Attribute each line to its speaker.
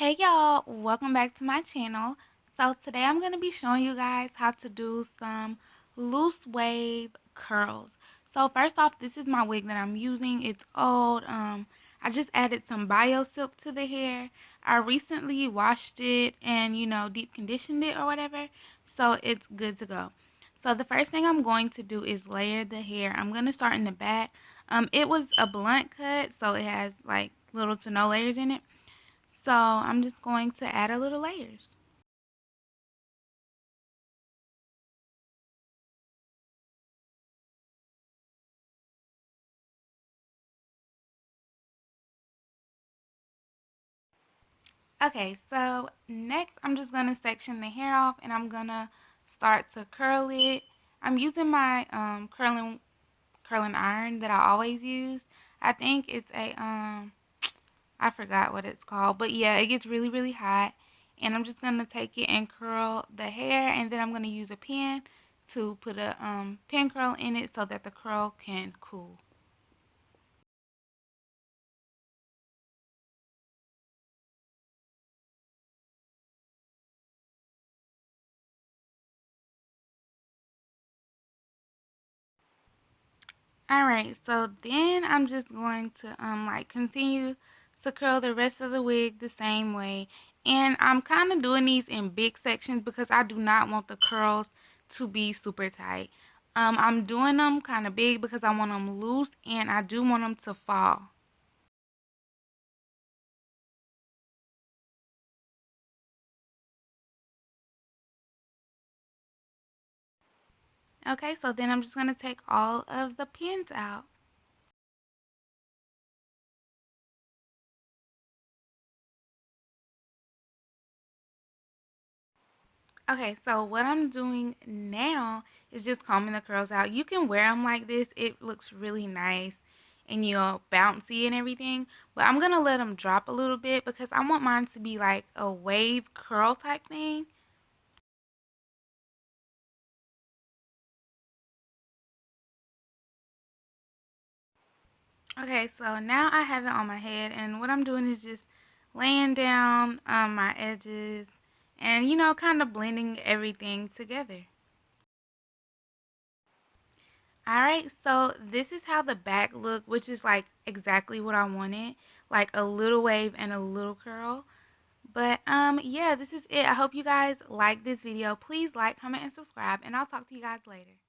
Speaker 1: Hey y'all, welcome back to my channel. So today I'm going to be showing you guys how to do some loose wave curls. So first off, this is my wig that I'm using. It's old. I just added some bio silk to the hair. I recently washed it and deep conditioned it or whatever. So it's good to go. So the first thing I'm going to do is layer the hair. I'm going to start in the back. It was a blunt cut, so it has like little to no layers in it. So I'm just going to add a little layers. Okay, so next I'm just going to section the hair off and I'm going to start to curl it. I'm using my curling iron that I always use. I think it's a I forgot what it's called, but yeah, it gets really hot. And I'm just going to take it and curl the hair, and then I'm going to use a pen to put a pin curl in it so that the curl can cool. Alright, so then I'm just going to like continue to curl the rest of the wig the same way. And I'm kind of doing these in big sections because I do not want the curls to be super tight. I'm doing them kind of big because I want them loose and I do want them to fall. Okay, so then I'm just going to take all of the pins out. Okay, so what I'm doing now is just combing the curls out. You can wear them like this. It looks really nice and bouncy and everything. But I'm going to let them drop a little bit because I want mine to be like a wave curl type thing. Okay, so now I have it on my head and what I'm doing is just laying down my edges and kind of blending everything together. Alright, so this is how the back look, which is like exactly what I wanted. Like a little wave and a little curl. But yeah, this is it. I hope you guys like this video. Please like, comment, and subscribe, and I'll talk to you guys later.